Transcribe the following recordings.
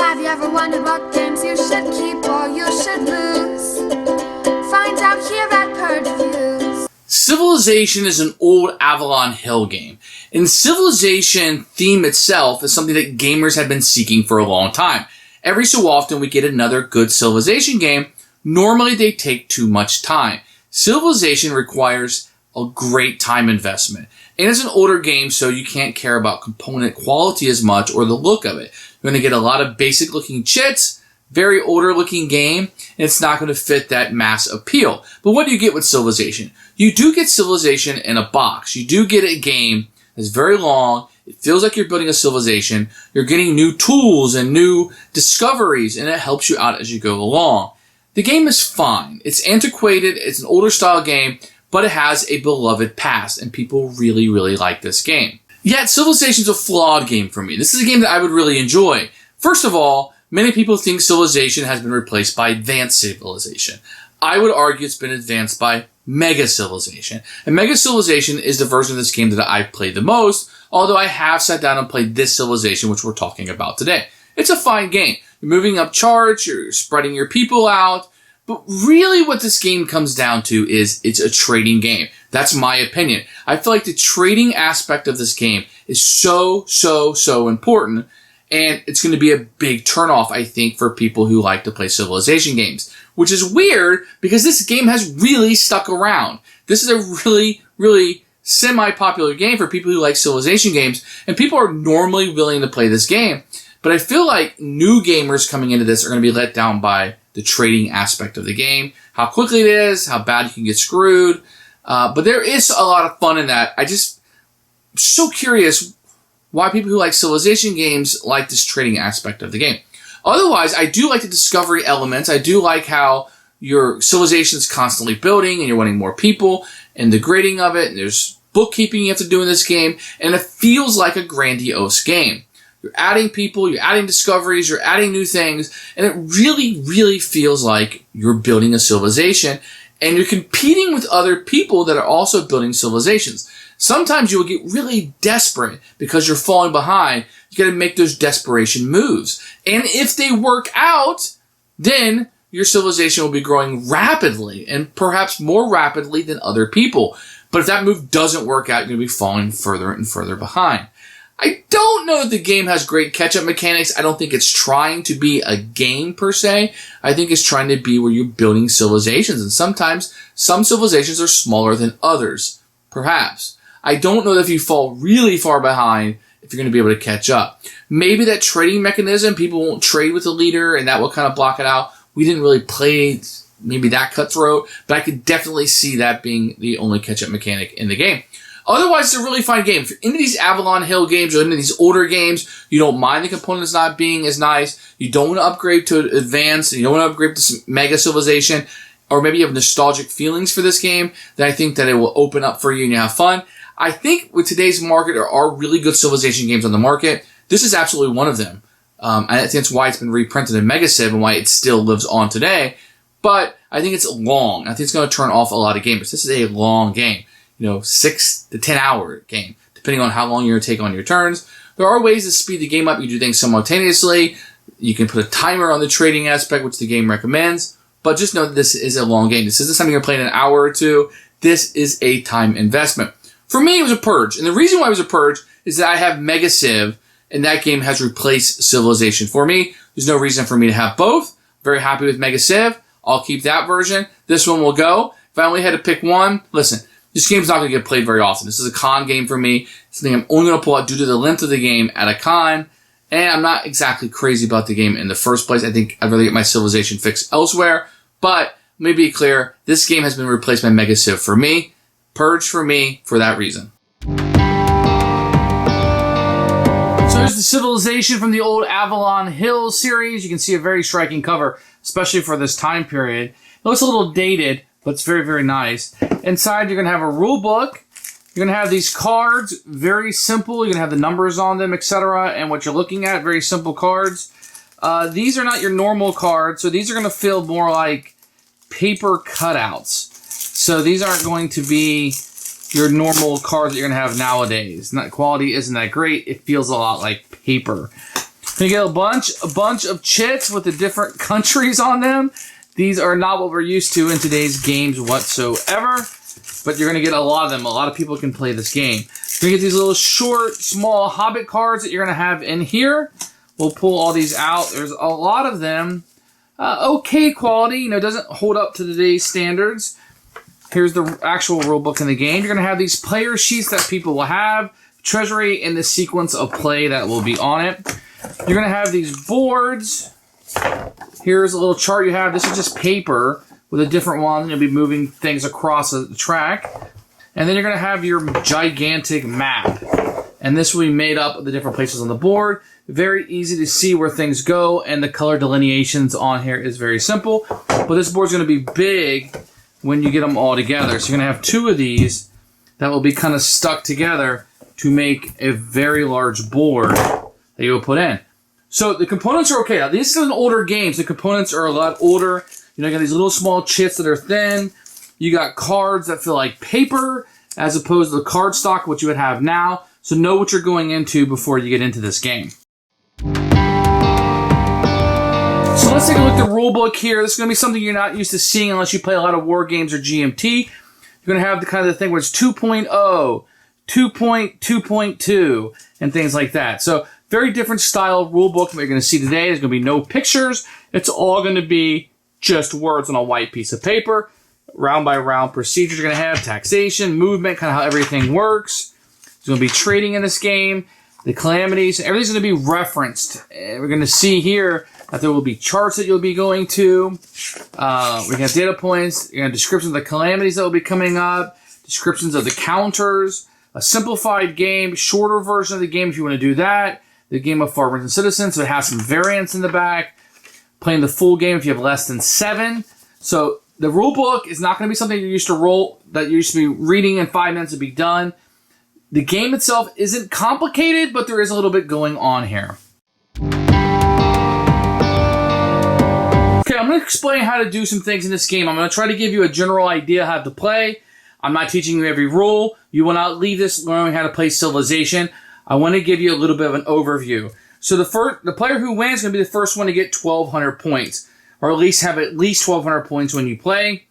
Have you ever wondered what games you should keep or you should lose? Find out here at Purge Reviews. Civilization is an old Avalon Hill game, and Civilization theme itself is something that gamers have been seeking for a long time. Every so often we get another good Civilization game. Normally they take too much time. Civilization requires a great time investment, and it's an older game, so you can't care about component quality as much or the look of it. You're going to get a lot of basic looking chits, very older looking game, and it's not going to fit that mass appeal. But what do you get with Civilization? You do get Civilization in a box. You do get a game that's very long. It feels like you're building a civilization. You're getting new tools and new discoveries, and it helps you out as you go along. The game is fine. It's antiquated. It's an older style game, but it has a beloved past, and people really, really like this game. Yet, Civilization's a flawed game for me. This is a game that I would really enjoy. First of all, many people think Civilization has been replaced by Advanced Civilization. I would argue it's been advanced by Mega Civilization. And Mega Civilization is the version of this game that I've played the most, although I have sat down and played this Civilization, which we're talking about today. It's a fine game. You're moving up charts, you're spreading your people out, but really what this game comes down to is it's a trading game. That's my opinion. I feel like the trading aspect of this game is so important, and it's going to be a big turnoff, I think, for people who like to play Civilization games, which is weird because this game has really stuck around. This is a really semi-popular game for people who like Civilization games, and people are normally willing to play this game. But I feel like new gamers coming into this are going to be let down by the trading aspect of the game, how quickly it is, how bad you can get screwed. But there is a lot of fun in that. I'm so curious why people who like Civilization games like this trading aspect of the game. Otherwise, I do like the discovery elements. I do like how your civilization is constantly building and you're winning more people and the grading of it. And there's bookkeeping you have to do in this game. And it feels like a grandiose game. You're adding people, you're adding discoveries, you're adding new things. And it really feels like you're building a civilization. And you're competing with other people that are also building civilizations. Sometimes you will get really desperate because you're falling behind. You got to make those desperation moves. And if they work out, then your civilization will be growing rapidly and perhaps more rapidly than other people. But if that move doesn't work out, you're going to be falling further and further behind. I don't know if the game has great catch-up mechanics. I don't think it's trying to be a game per se. I think it's trying to be where you're building civilizations. And sometimes some civilizations are smaller than others, perhaps. I don't know if you fall really far behind if you're going to be able to catch up. Maybe that trading mechanism, people won't trade with the leader and that will kind of block it out. We didn't really play maybe that cutthroat, but I could definitely see that being the only catch-up mechanic in the game. Otherwise, it's a really fun game. If you're into these Avalon Hill games or into these older games, you don't mind the components not being as nice, you don't want to upgrade to Advanced, you don't want to upgrade to Mega Civilization, or maybe you have nostalgic feelings for this game, then I think that it will open up for you and you have fun. I think with today's market, there are really good Civilization games on the market. This is absolutely one of them. I think that's why it's been reprinted in Mega Civ and why it still lives on today. But I think it's long. I think it's going to turn off a lot of gamers. This is a long game. 6 to 10 hour game, depending on how long you're going to take on your turns. There are ways to speed the game up. You do things simultaneously. You can put a timer on the trading aspect, which the game recommends. But just know that this is a long game. This isn't something you're playing in an hour or two. This is a time investment. For me, it was a purge. And the reason why it was a purge is that I have Mega Civ, and that game has replaced Civilization for me. There's no reason for me to have both. Very happy with Mega Civ. I'll keep that version. This one will go. If I only had to pick one, listen, this game's not going to get played very often. This is a con game for me. It's something I'm only going to pull out due to the length of the game at a con. And I'm not exactly crazy about the game in the first place. I think I'd rather get my Civilization fix elsewhere. But let me be clear, this game has been replaced by Mega Civ for me. Purge for me for that reason. So here's the Civilization from the old Avalon Hill series. You can see a very striking cover, especially for this time period. It looks a little dated, but it's very nice. Inside, you're going to have a rule book. You're going to have these cards, very simple. You're going to have the numbers on them, etc. And what you're looking at, very simple cards. These are not your normal cards, so these are going to feel more like paper cutouts. So these aren't going to be your normal cards that you're going to have nowadays. Quality isn't that great. It feels a lot like paper. You get a bunch of chits with the different countries on them. These are not what we're used to in today's games whatsoever, but you're going to get a lot of them. A lot of people can play this game. You're going to get these little short, small Hobbit cards that you're going to have in here. We'll pull all these out. There's a lot of them. Okay quality, you know, doesn't hold up to today's standards. Here's the actual rule book in the game. You're going to have these player sheets that people will have, treasury, and the sequence of play that will be on it. You're going to have these boards. Here's a little chart you have. This is just paper with a different one. You'll be moving things across the track. And then you're going to have your gigantic map. And this will be made up of the different places on the board. Very easy to see where things go, and the color delineations on here is very simple. But this board's going to be big when you get them all together. So you're going to have two of these that will be kind of stuck together to make a very large board that you will put in. So the components are okay. Now, this is an older game. So the components are a lot older. You know, you got these little small chits that are thin. You got cards that feel like paper as opposed to the card stock, which you would have now. So know what you're going into before you get into this game. So let's take a look at the rule book here. This is going to be something you're not used to seeing unless you play a lot of war games or GMT. You're going to have the kind of the thing where it's 2.0, 2.2.2, and things like that. So very different style rule book that you're going to see today. There's going to be no pictures. It's all going to be just words on a white piece of paper. Round by round procedures you're going to have. Taxation, movement, kind of how everything works. There's going to be trading in this game. The calamities, everything's going to be referenced. We're going to see here that there will be charts that you'll be going to. We have data points, descriptions of the calamities that will be coming up, descriptions of the counters, a simplified game, shorter version of the game if you want to do that, the game of farmers and citizens, so it has some variants in the back, playing the full game if you have less than 7. So the rule book is not going to be something you're used to be reading in 5 minutes to be done. The game itself isn't complicated, but there is a little bit going on here. Okay, I'm going to explain how to do some things in this game. I'm going to try to give you a general idea how to play. I'm not teaching you every rule. You will not leave this learning how to play Civilization. I want to give you a little bit of an overview. So the player who wins is going to be the first one to get 1,200 points, or at least have at least 1,200 points when you play.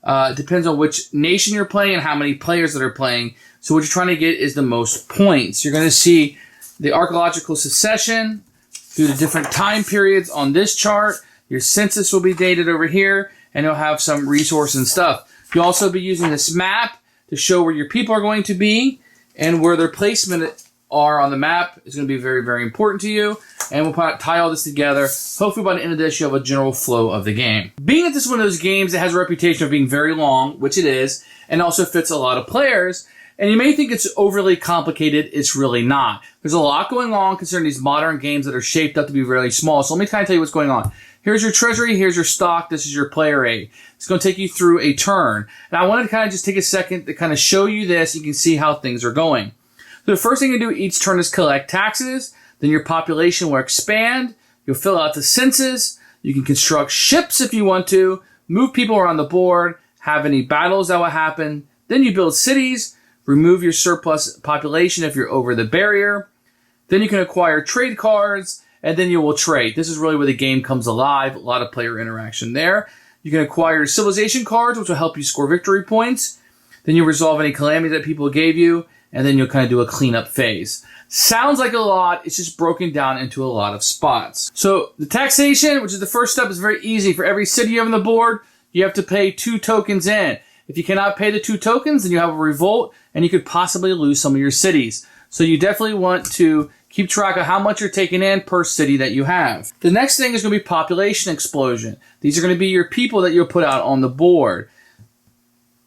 It depends on which nation you're playing and how many players that are playing. So what you're trying to get is the most points. You're going to see the archaeological succession through the different time periods on this chart. Your census will be dated over here, and you'll have some resource and stuff. You'll also be using this map to show where your people are going to be and where their placement are on the map is going to be very, very important to you. And we'll tie all this together. Hopefully by the end of this, you'll have a general flow of the game. Being that this is one of those games that has a reputation of being very long, which it is, and also fits a lot of players, and you may think it's overly complicated, it's really not. There's a lot going on concerning these modern games that are shaped up to be really small. So let me kind of tell you what's going on. Here's your treasury, here's your stock, this is your player aid. It's going to take you through a turn. And I wanted to kind of just take a second to kind of show you this. You can see how things are going. So the first thing you do each turn is collect taxes. Then your population will expand. You'll fill out the census. You can construct ships if you want to, move people around the board, have any battles that will happen. Then you build cities, remove your surplus population if you're over the barrier. Then you can acquire trade cards, and then you will trade. This is really where the game comes alive. A lot of player interaction there. You can acquire civilization cards, which will help you score victory points. Then you resolve any calamities that people gave you, and then you'll kind of do a cleanup phase. Sounds like a lot. It's just broken down into a lot of spots. So the taxation, which is the first step, is very easy. For every city you have on the board, you have to pay 2 tokens in. If you cannot pay the 2 tokens, then you have a revolt, and you could possibly lose some of your cities. So you definitely want to keep track of how much you're taking in per city that you have. The next thing is going to be population explosion. These are going to be your people that you'll put out on the board.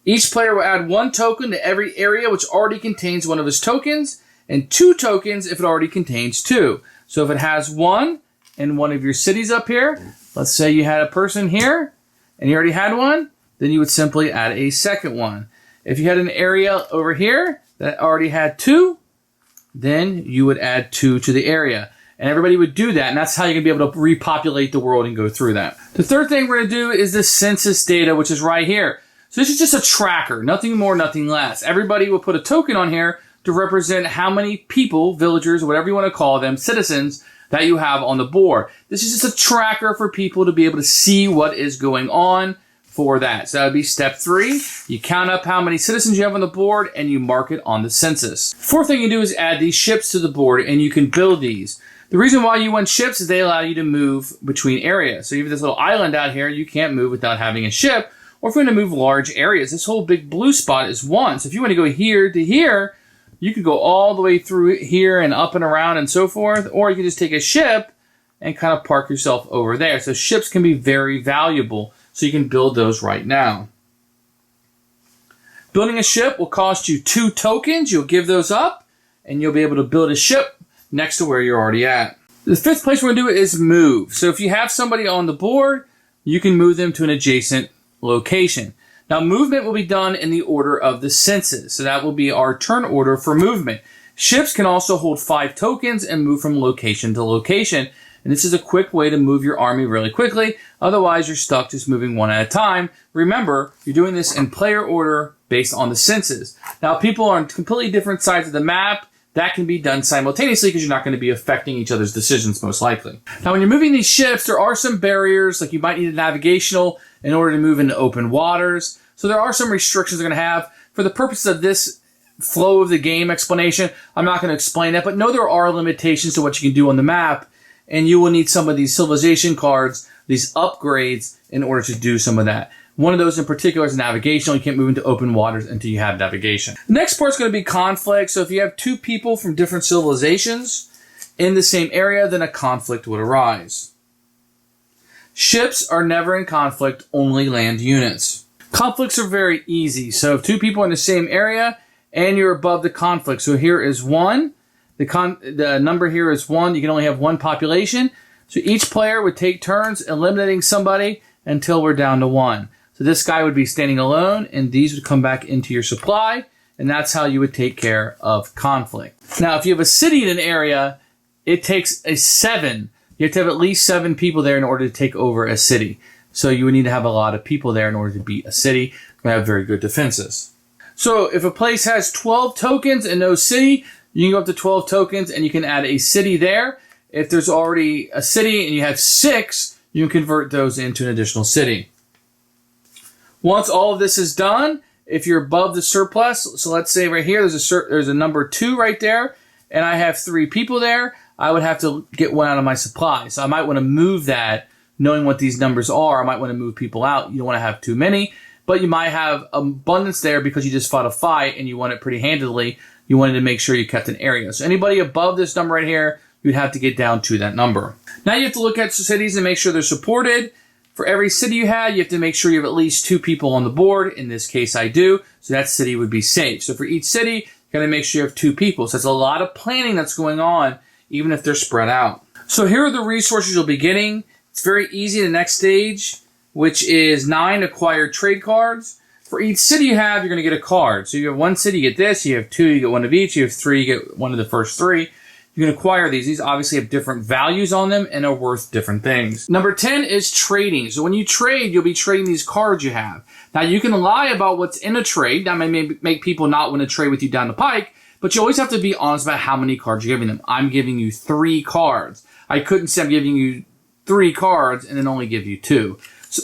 Each player will add 1 token to every area which already contains one of his tokens, and 2 tokens if it already contains 2. So if it has 1 in one of your cities up here, let's say you had a person here, and you already had 1, then you would simply add a second one. If you had an area over here that already had 2, then you would add 2 to the area. And everybody would do that, and that's how you're going to be able to repopulate the world and go through that. The third thing we're going to do is the census data, which is right here. So this is just a tracker, nothing more, nothing less. Everybody will put a token on here to represent how many people, villagers, whatever you want to call them, citizens, that you have on the board. This is just a tracker for people to be able to see what is going on for that. So that would be step 3. You count up how many citizens you have on the board and you mark it on the census. Fourth thing you do is add these ships to the board and you can build these. The reason why you want ships is they allow you to move between areas. So you have this little island out here, you can't move without having a ship. Or if you want to move large areas, this whole big blue spot is 1. So if you want to go here to here, you could go all the way through here and up and around and so forth. Or you can just take a ship and kind of park yourself over there. So ships can be very valuable. So you can build those right now. Building a ship will cost you 2 tokens. You'll give those up and you'll be able to build a ship next to where you're already at. The 5th place we're going to do is move. So if you have somebody on the board, you can move them to an adjacent location. Now movement will be done in the order of the census. So that will be our turn order for movement. Ships can also hold 5 tokens and move from location to location. And this is a quick way to move your army really quickly. Otherwise, you're stuck just moving one at a time. Remember, you're doing this in player order based on the census. Now, people are on completely different sides of the map. That can be done simultaneously because you're not going to be affecting each other's decisions most likely. Now, when you're moving these ships, there are some barriers, like you might need a navigational in order to move into open waters. So there are some restrictions they're going to have. For the purpose of this flow of the game explanation, I'm not going to explain that, but know there are limitations to what you can do on the map. And you will need some of these civilization cards, these upgrades, in order to do some of that. One of those in particular is navigational. You can't move into open waters until you have navigation. The next part is going to be conflict. So if you have 2 people from different civilizations in the same area, then a conflict would arise. Ships are never in conflict, only land units. Conflicts are very easy. So if 2 people are in the same area and you're above the conflict. So here is 1. The number here is 1. You can only have 1 population. So each player would take turns eliminating somebody until we're down to 1. So this guy would be standing alone, and these would come back into your supply, and that's how you would take care of conflict. Now, if you have a city in an area, it takes a 7. You have to have at least 7 people there in order to take over a city. So you would need to have a lot of people there in order to beat a city. We have very good defenses. So if a place has 12 tokens and no city, you can go up to 12 tokens and you can add a city there. If there's already a city and you have 6, you can convert those into an additional city. Once all of this is done, if you're above the surplus, so let's say right here there's a number 2 right there, and I have 3 people there, I would have to get 1 out of my supply. So I might want to move that, knowing what these numbers are. I might want to move people out. You don't want to have too many, but you might have abundance there because you just fought a fight and you won it pretty handily. You wanted to make sure you kept an area. So anybody above this number right here, you'd have to get down to that number. Now you have to look at cities and make sure they're supported. For every city you have to make sure you have at least 2 people on the board. In this case, I do. So that city would be safe. So for each city, you got to make sure you have 2 people. So that's a lot of planning that's going on, even if they're spread out. So here are the resources you'll be getting. It's very easy. The next stage, which is 9 acquired trade cards. For each city you have, you're going to get a card. So you have 1 city, you get this. You have 2, you get 1 of each. You have 3, you get 1 of the first 3. You can acquire these. These obviously have different values on them and are worth different things. Number 10 is trading. So when you trade, you'll be trading these cards you have. Now you can lie about what's in a trade. That may make people not want to trade with you down the pike, but you always have to be honest about how many cards you're giving them. I'm giving you 3 cards. I couldn't say I'm giving you 3 cards and then only give you 2.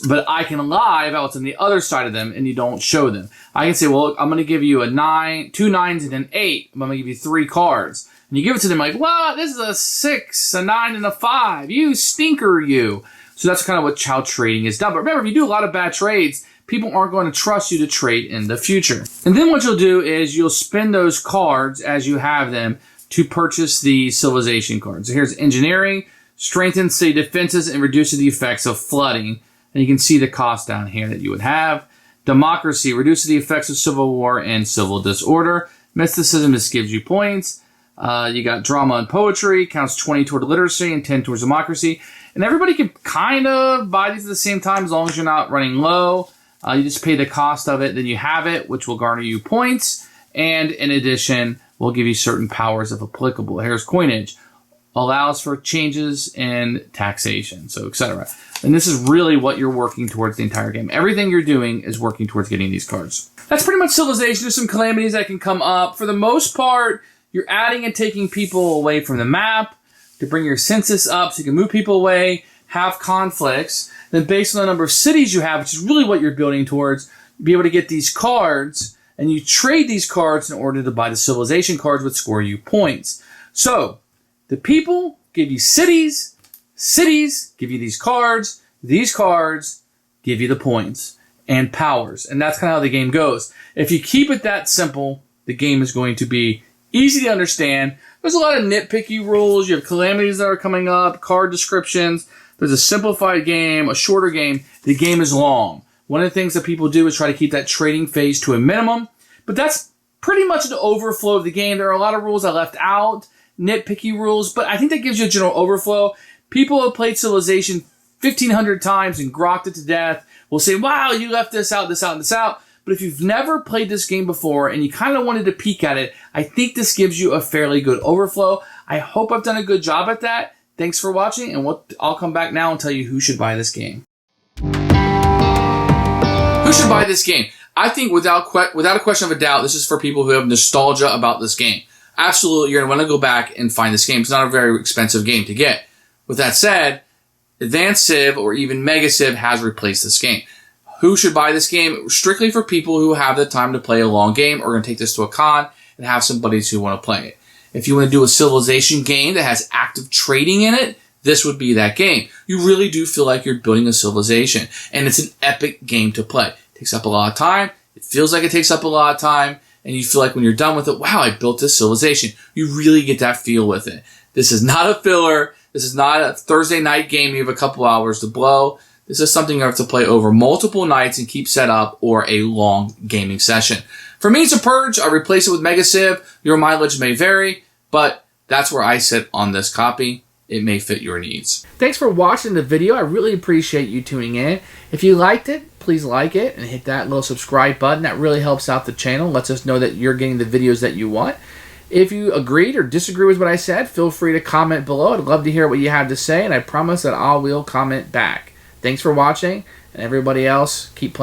But I can lie about what's on the other side of them and you don't show them. I can say, well, I'm going to give you a 9, 2 9s and an 8. I'm going to give you 3 cards. And you give it to them like, well, this is a 6, a 9, and a 5. You stinker, you. So that's kind of how trading is done. But remember, if you do a lot of bad trades, people aren't going to trust you to trade in the future. And then what you'll do is you'll spend those cards as you have them to purchase the civilization cards. So here's engineering, strengthens city defenses, and reduces the effects of flooding. And you can see the cost down here that you would have. Democracy, reduces the effects of civil war and civil disorder. Mysticism, this gives you points. You got drama and poetry, counts 20 toward literacy and 10 towards democracy. And everybody can kind of buy these at the same time as long as you're not running low. You just pay the cost of it, then you have it, which will garner you points. And in addition, will give you certain powers if applicable. Here's coinage. Allows for changes in taxation, so etc. And this is really what you're working towards the entire game. Everything you're doing is working towards getting these cards. That's pretty much civilization. There's some calamities that can come up. For the most part, you're adding and taking people away from the map. to bring your census up so you can move people away, have conflicts. Then based on the number of cities you have, which is really what you're building towards, you'll be able to get these cards, and you trade these cards in order to buy the civilization cards, which score you points. So the people give you cities, cities give you these cards give you the points and powers. And that's kind of how the game goes. If you keep it that simple, the game is going to be easy to understand. There's a lot of nitpicky rules. You have calamities that are coming up, card descriptions. There's a simplified game, a shorter game. The game is long. One of the things that people do is try to keep that trading phase to a minimum. But that's pretty much the overflow of the game. There are a lot of rules I left out, nitpicky rules, but I think that gives you a general overflow. People have played Civilization 1,500 times and grokked it to death will say, wow, you left this out, this out, and this out. But if you've never played this game before and you kind of wanted to peek at it, I think this gives you a fairly good overflow. I hope I've done a good job at that. Thanks for watching, and I'll come back now and tell you who should buy this game. Who should buy this game? I think without a question of a doubt, this is for people who have nostalgia about this game. Absolutely, you're going to want to go back and find this game. It's not a very expensive game to get. With that said, Advanced Civ or even Mega Civ has replaced this game. Who should buy this game? Strictly for people who have the time to play a long game or are going to take this to a con and have some buddies who want to play it. If you want to do a Civilization game that has active trading in it, this would be that game. You really do feel like you're building a civilization, and it's an epic game to play. It takes up a lot of time. It feels like it takes up a lot of time, and you feel like when you're done with it, wow, I built this civilization. You really get that feel with it. This is not a filler. This is not a Thursday night game you have a couple hours to blow. This is something you have to play over multiple nights and keep set up, or a long gaming session. For me, it's a purge. I replace it with Mega Civ. Your mileage may vary, but that's where I sit on this copy. It may fit your needs. Thanks for watching the video. I really appreciate you tuning in. If you liked it, please like it and hit that little subscribe button. That really helps out the channel, lets us know that you're getting the videos that you want. If you agreed or disagree with what I said, feel free to comment below. I'd love to hear what you have to say, and I promise that I will comment back. Thanks for watching, and everybody else, keep playing.